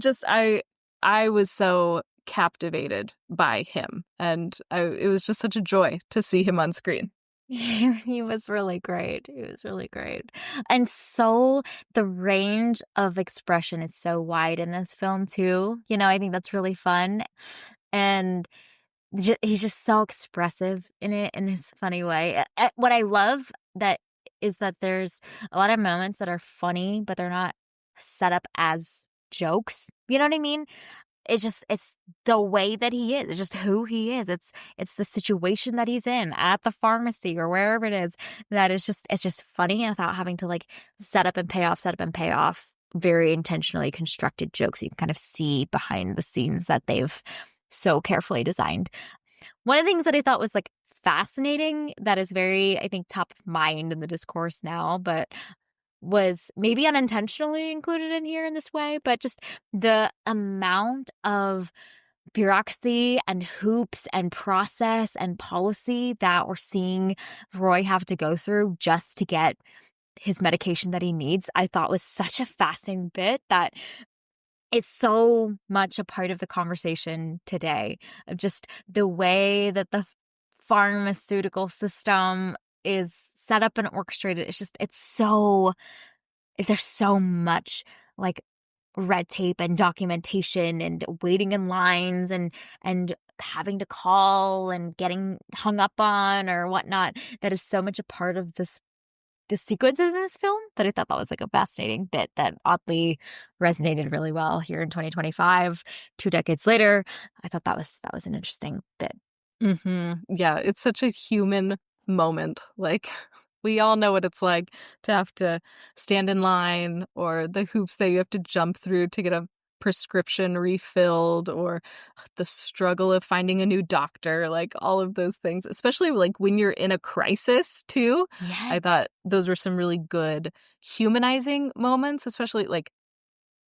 B: I was so captivated by him, and it was just such a joy to see him on screen.
A: He was really great. He was really great. And so the range of expression is so wide in this film too. I think that's really fun. And he's just so expressive in it in his funny way. What I love that is that there's a lot of moments that are funny, but they're not set up as jokes. You know what I mean? It's the way that he is. It's just who he is. It's the situation that he's in at the pharmacy or wherever it is that is just it's just funny without having to like set up and pay off very intentionally constructed jokes. You can kind of see behind the scenes that they've so carefully designed. One of the things that I thought was like fascinating that is very, I think, top of mind in the discourse now, but was maybe unintentionally included in here in this way, but just the amount of bureaucracy and hoops and process and policy that we're seeing Roy have to go through just to get his medication that he needs, I thought was such a fascinating bit that it's so much a part of the conversation today of just the way that the pharmaceutical system is set up and orchestrated. There's so much like red tape and documentation and waiting in lines and having to call and getting hung up on or whatnot that is so much a part of the sequences in this film that I thought that was like a fascinating bit that oddly resonated really well here in 2025, 2 decades later. I thought that was an interesting bit.
B: Yeah, it's such a human moment. Like, we all know what it's like to have to stand in line or the hoops that you have to jump through to get a prescription refilled or the struggle of finding a new doctor, like all of those things, especially like when you're in a crisis too.
A: Yeah.
B: I thought those were some really good humanizing moments, especially like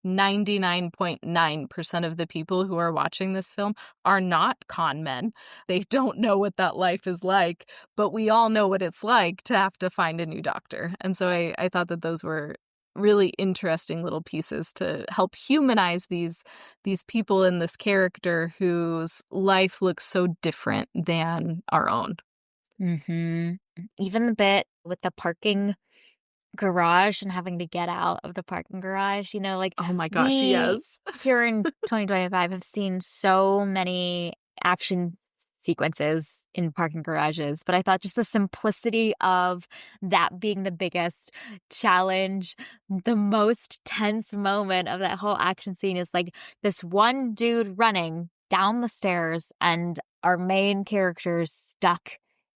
B: 99.9% of the people who are watching this film are not con men. They don't know what that life is like, but we all know what it's like to have to find a new doctor. And so I thought that those were really interesting little pieces to help humanize these people and this character whose life looks so different than our own.
A: Mm-hmm. Even the bit with the parking garage and having to get out of the parking garage, like
B: Oh my gosh,
A: we
B: yes.
A: here in 2025 have seen so many action sequences in parking garages, but I thought just the simplicity of that being the biggest challenge, the most tense moment of that whole action scene is like this one dude running down the stairs and our main characters stuck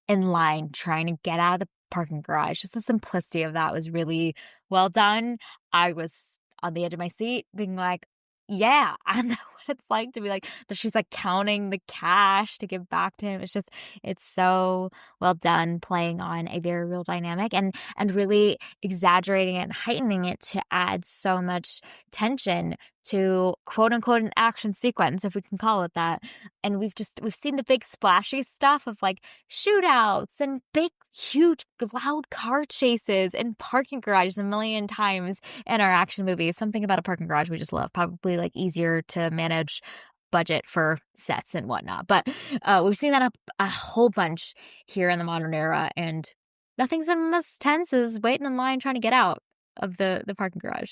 A: in line trying to get out of the parking garage. Just the simplicity of that was really well done. I was on the edge of my seat being like, yeah, I know what it's like to be like that. She's like counting the cash to give back to him. It's so well done playing on a very real dynamic and really exaggerating it and heightening it to add so much tension to quote unquote an action sequence, if we can call it that. And we've seen the big splashy stuff of like shootouts and big, huge, loud car chases and parking garages a million times in our action movies. Something about a parking garage we just love. Probably like easier to manage budget for sets and whatnot. But we've seen that a whole bunch here in the modern era, and nothing's been as tense as waiting in line trying to get out of the parking garage.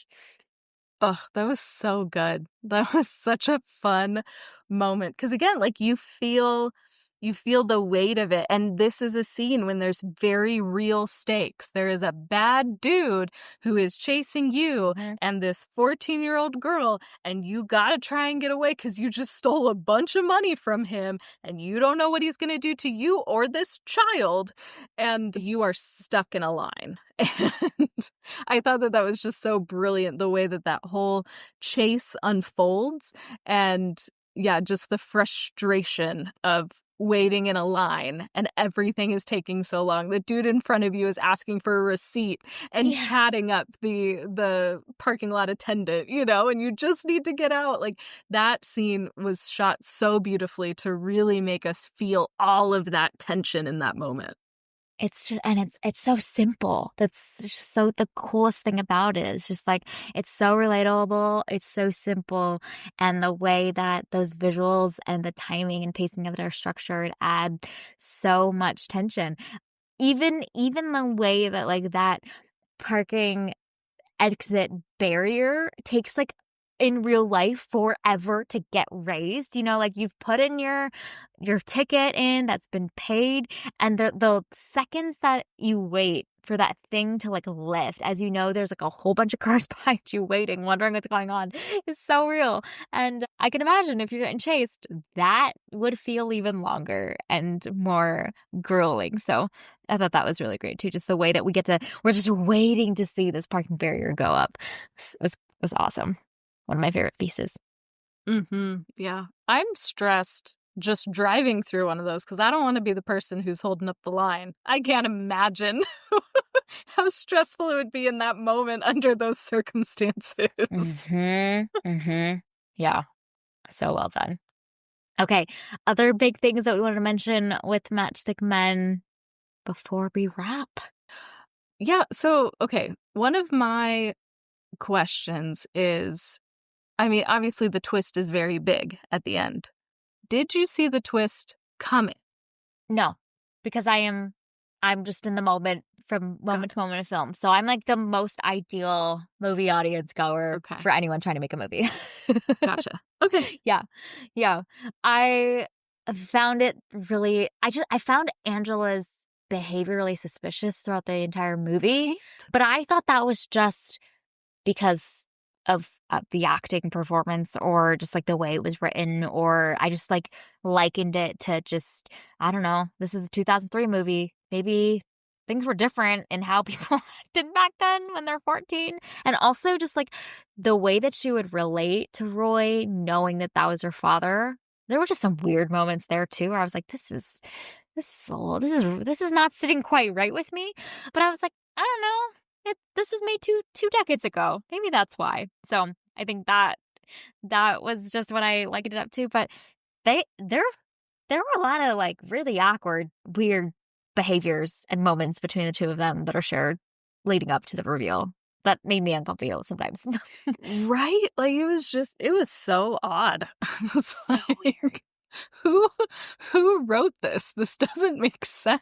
B: Oh, that was so good. That was such a fun moment. Because again, like you feel the weight of it. And this is a scene when there's very real stakes. There is a bad dude who is chasing you
A: Mhm.
B: and this 14-year-old girl, and you gotta try and get away because you just stole a bunch of money from him and you don't know what he's gonna do to you or this child, and you are stuck in a line. And I thought that was just so brilliant, the way that that whole chase unfolds. And yeah, just the frustration of waiting in a line and everything is taking so long. The dude in front of you is asking for a receipt and
A: Yeah.
B: chatting up the parking lot attendant, and you just need to get out. Like, that scene was shot so beautifully to really make us feel all of that tension in that moment.
A: It's just, and it's so simple. That's just so the coolest thing about it is just like it's so relatable, it's so simple, and the way that those visuals and the timing and pacing of it are structured add so much tension. Even the way that like that parking exit barrier takes like in real life forever to get raised. Like you've put in your ticket in that's been paid, and the seconds that you wait for that thing to like lift, as you know, there's like a whole bunch of cars behind you waiting, wondering what's going on, is so real. And I can imagine if you're getting chased, that would feel even longer and more grueling. So I thought that was really great too. Just the way that we're just waiting to see this parking barrier go up. Was awesome. One of my favorite pieces.
B: Yeah. I'm stressed just driving through one of those because I don't want to be the person who's holding up the line. I can't imagine how stressful it would be in that moment under those circumstances.
A: Yeah. So well done. Okay. Other big things that we wanted to mention with Matchstick Men before we wrap.
B: Yeah. So, okay. One of my questions is, I mean, obviously the twist is very big at the end. Did you see the twist coming?
A: No, because I'm just in the moment from moment to moment of film. So I'm like the most ideal movie audience goer for anyone trying to make a movie.
B: Gotcha. Okay.
A: Yeah. Yeah. I found it really, I found Angela's behavior really suspicious throughout the entire movie, but I thought that was just because of the acting performance or just like the way it was written, or I just like likened it to just, I don't know, this is a 2003 movie. Maybe things were different in how people acted back then when they're 14. And also just like the way that she would relate to Roy, knowing that that was her father. There were just some weird moments there too, where I was like, this is not sitting quite right with me. But I was like, I don't know. This was made two decades ago. Maybe that's why. So I think that was just what I likened it up to. But there were a lot of like really awkward, weird behaviors and moments between the two of them that are shared leading up to the reveal. That made me uncomfortable sometimes.
B: Right? Like it was so odd. I was like,
A: So weird.
B: Who wrote this? This doesn't make sense.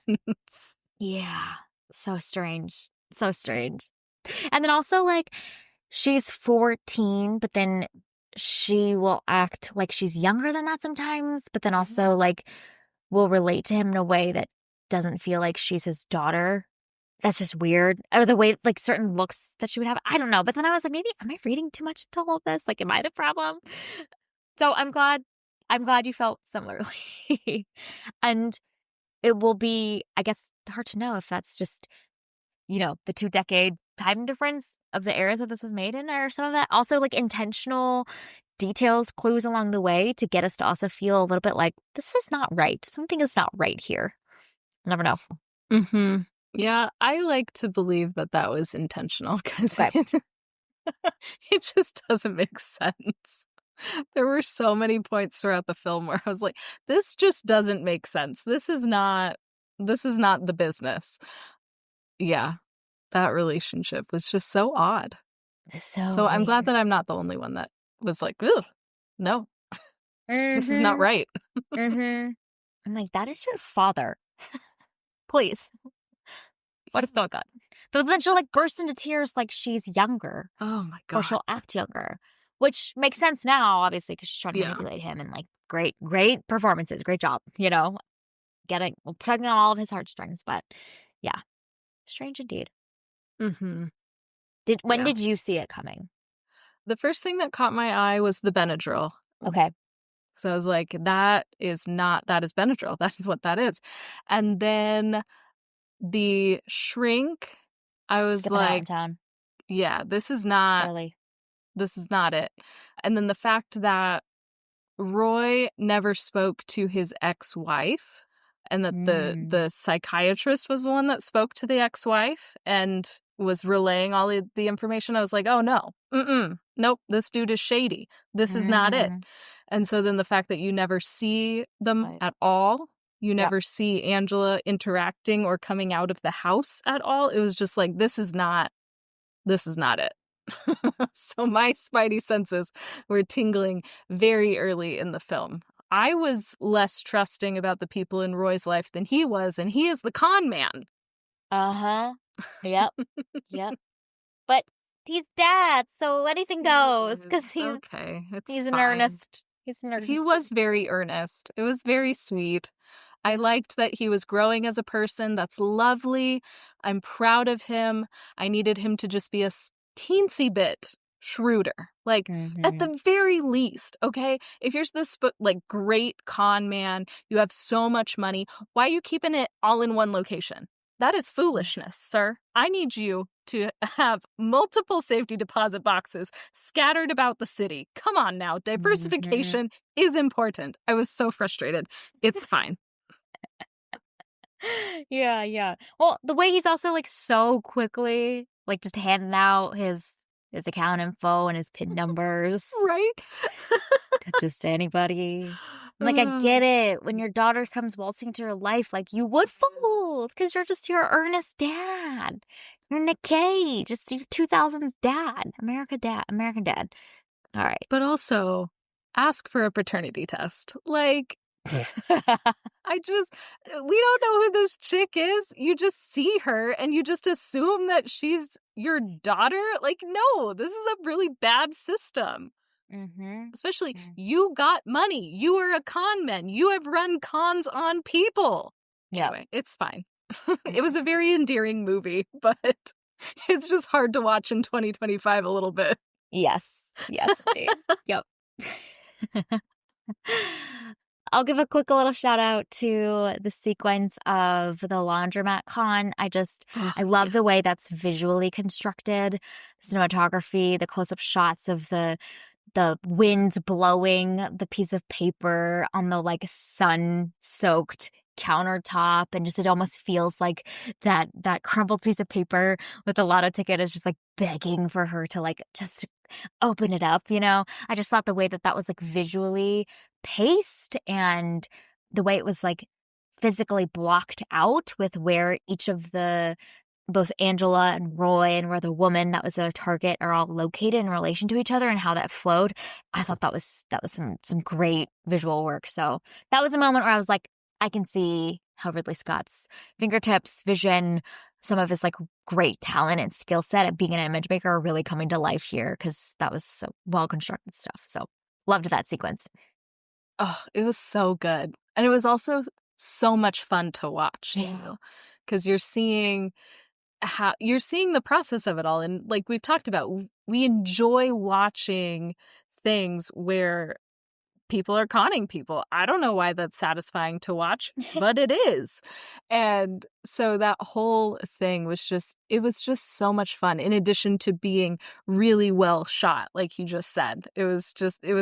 A: Yeah. So strange. So strange. And then also like she's 14, but then she will act like she's younger than that sometimes, but then also like will relate to him in a way that doesn't feel like she's his daughter. That's just weird. Or the way like certain looks that she would have. I don't know. But then I was like, maybe am I reading too much into all of this? Like, am I the problem? So I'm glad you felt similarly. And it will be, I guess, hard to know if that's just, the 2-decade time difference of the eras that this was made in, or some of that also like intentional details, clues along the way to get us to also feel a little bit like this is not right. Something is not right here. Never know.
B: Yeah, I like to believe that was intentional because it just doesn't make sense. There were so many points throughout the film where I was like, this just doesn't make sense. This is not the business. Yeah, that relationship was just so odd. So I'm glad that I'm not the only one that was like, ugh, no, this is not right.
A: I'm like, that is your father. Please. What is going on? But then she'll like burst into tears like she's younger.
B: Oh my God.
A: Or she'll act younger. Which makes sense now, obviously, because she's trying to manipulate him, and like great performances, great job, tugging on all of his heartstrings. But yeah, strange indeed.
B: When
A: did you see it coming?
B: The first thing that caught my eye was the Benadryl.
A: Okay.
B: So I was like, that is Benadryl. That is what that is. And then the shrink, I was
A: Skipping out
B: like,
A: in town.
B: Yeah, this is not it. And then the fact that Roy never spoke to his ex-wife, and that the psychiatrist was the one that spoke to the ex-wife and was relaying all the information. I was like, oh no, nope, this dude is shady. This is not it. And so then the fact that you never see them at all, you never see Angela interacting or coming out of the house at all. It was just like, this is not it. So my spidey senses were tingling very early in the film. I was less trusting about the people in Roy's life than he was, and he is the con man.
A: Yep. But he's dad, so anything goes, because he's
B: okay.
A: he's an earnest. He's an earnest.
B: He was very earnest. It was very sweet. I liked that he was growing as a person. That's lovely. I'm proud of him. I needed him to just be a teensy bit shrewder. Like, at the very least, okay? If you're this, like, great con man, you have so much money, why are you keeping it all in one location? That is foolishness, sir. I need you to have multiple safety deposit boxes scattered about the city. Come on now. Diversification is important. I was so frustrated. It's fine.
A: Yeah. Well, the way he's also like so quickly, like just handing out his account info and his PIN numbers.
B: Right?
A: To just anybody. Like, I get it. When your daughter comes waltzing into your life, like, you would fold because you're just your earnest dad. You're Nick Cage, just your 2000s dad. American dad. All right.
B: But also, ask for a paternity test. Like, we don't know who this chick is. You just see her and you just assume that she's your daughter. Like, no, this is a really bad system. Especially, you got money. You are a con man. You have run cons on people. Anyway, it's fine. It was a very endearing movie, but it's just hard to watch in 2025 a little bit.
A: Yes, indeed. Yep. I'll give a quick little shout out to the sequence of the laundromat con. I love the way that's visually constructed. Cinematography, the close-up shots of the wind blowing the piece of paper on the like sun-soaked countertop, and just it almost feels like that crumpled piece of paper with the lotto ticket is just like begging for her to like just open it up, you know? I just thought the way that was like visually paced and the way it was like physically blocked out with where each of both Angela and Roy and where the woman that was their target are all located in relation to each other and how that flowed. I thought that was some great visual work. So that was a moment where I was like, I can see how Ridley Scott's fingertips, vision, some of his like great talent and skill set at being an image maker are really coming to life here, because that was so well constructed stuff. So loved that sequence.
B: Oh, it was so good. And it was also so much fun to watch, you know, because you're seeing the process of it all. And like we've talked about, we enjoy watching things where people are conning people. I don't know why that's satisfying to watch, but it is. And so that whole thing was just so much fun, in addition to being really well shot, like you just said. It was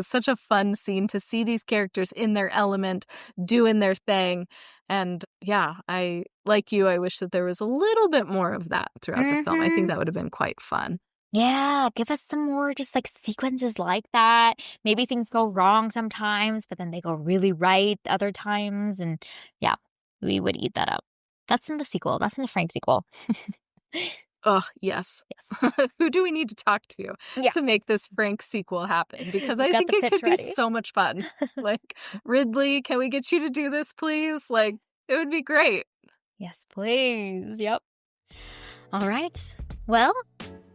B: such a fun scene to see these characters in their element, doing their thing. And yeah, I wish that there was a little bit more of that throughout the film. I think that would have been quite fun.
A: Yeah, give us some more just like sequences like that. Maybe things go wrong sometimes, but then they go really right other times. And yeah, we would eat that up. That's in the sequel. That's in the Frank sequel.
B: Oh, yes. Who do we need to talk to make this Frank sequel happen? Because I think it could be so much fun. Like, Ridley, can we get you to do this, please? Like, it would be great.
A: Yes, please. Yep. All right. Well,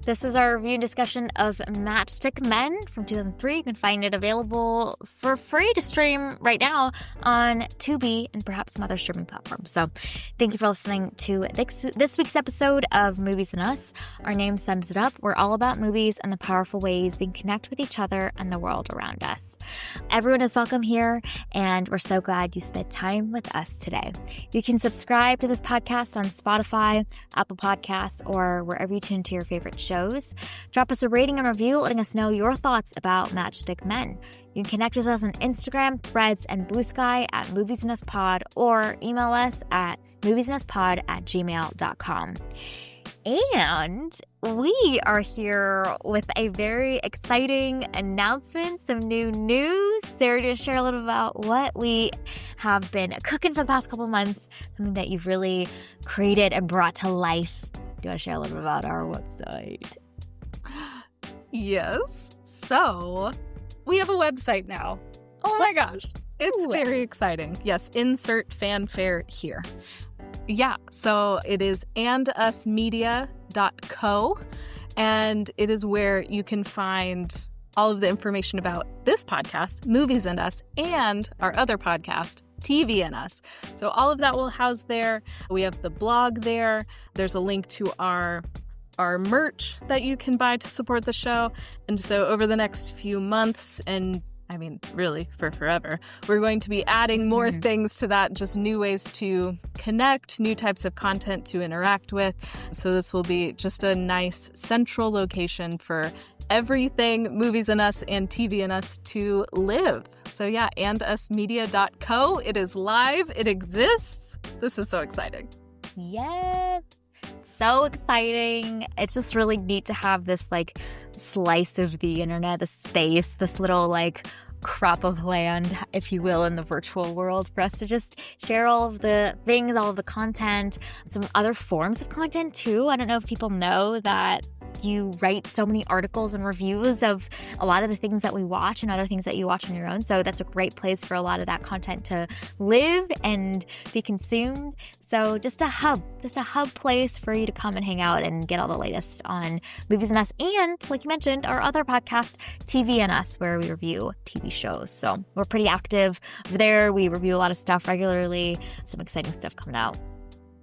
A: this was our review and discussion of Matchstick Men from 2003. You can find it available for free to stream right now on Tubi and perhaps some other streaming platforms. So thank you for listening to this week's episode of Movies and Us. Our name sums it up. We're all about movies and the powerful ways we can connect with each other and the world around us. Everyone is welcome here, and we're so glad you spent time with us today. You can subscribe to this podcast on Spotify, Apple Podcasts, or wherever you tune to your favorite shows. Drop us a rating and review, letting us know your thoughts about Matchstick Men. You can connect with us on Instagram, Threads, and Blue Sky at moviesandUsPod, or email us at moviesandUsPod@gmail.com. And we are here with a very exciting announcement, some new news. Sarah, to share a little about what we have been cooking for the past couple of months, something that you've really created and brought to life. Do you want to share a little bit about our website?
B: Yes. So, we have a website now. Oh my gosh. It's very exciting. Yes, insert fanfare here. Yeah, so it is andusmedia.co, and it is where you can find all of the information about this podcast, Movies and Us, and our other podcast, TV and Us. So all of that will house there. We have the blog there. There's a link to our merch that you can buy to support the show. And so over the next few months, and I mean, really for forever, we're going to be adding more things to that, just new ways to connect, new types of content to interact with. So this will be just a nice central location for everything Movies and Us and TV and Us to live. So yeah, andusmedia.co. It is live. It exists. This is so exciting.
A: Yes. So exciting. It's just really neat to have this like slice of the internet, the space, this little like crop of land, if you will, in the virtual world for us to just share all of the things, all of the content, some other forms of content too. I don't know if people know that you write so many articles and reviews of a lot of the things that we watch and other things that you watch on your own. So that's a great place for a lot of that content to live and be consumed. So just a hub place for you to come and hang out and get all the latest on Movies and Us. And like you mentioned, our other podcast, TV and Us, where we review TV shows. So we're pretty active over there. We review a lot of stuff regularly. Some exciting stuff coming out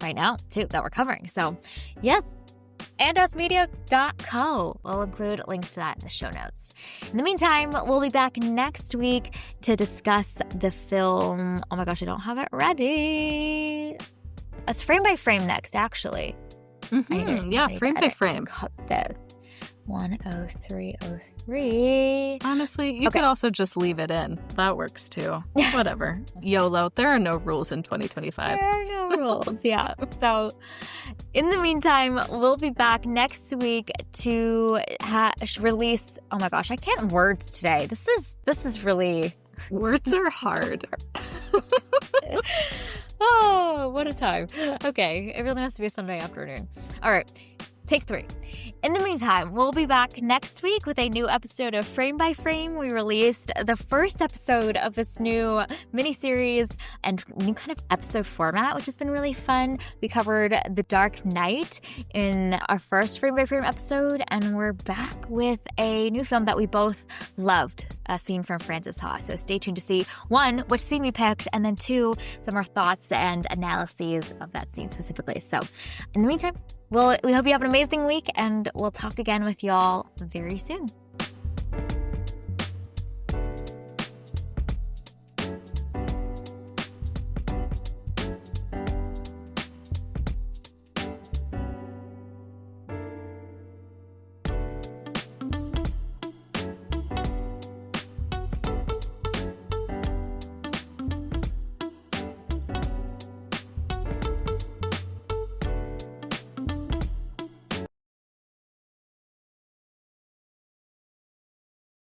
A: right now too that we're covering. So yes. andusmedia.co. We'll include links to that in the show notes. In the meantime, we'll be back next week to discuss the film. Oh my gosh, I don't have it ready. It's Frame by Frame next, actually.
B: Yeah, Frame by Frame.
A: Cut this. 10303.
B: Honestly, you could also just leave it in. That works too. Whatever. YOLO. There are no rules in 2025.
A: There are no rules, yeah. So in the meantime, we'll be back next week to release, oh my gosh, I can't words today. This is really...
B: Words are hard.
A: Oh, what a time. Okay, it really has to be a Sunday afternoon. All right, take 3. In the meantime, we'll be back next week with a new episode of Frame by Frame. We released the first episode of this new miniseries and new kind of episode format, which has been really fun. We covered The Dark Knight in our first Frame by Frame episode, and we're back with a new film that we both loved, a scene from Frances Ha. So stay tuned to see, 1, which scene we picked, and then 2, some of our thoughts and analyses of that scene specifically. So in the meantime, we hope you have an amazing week, and we'll talk again with y'all very soon.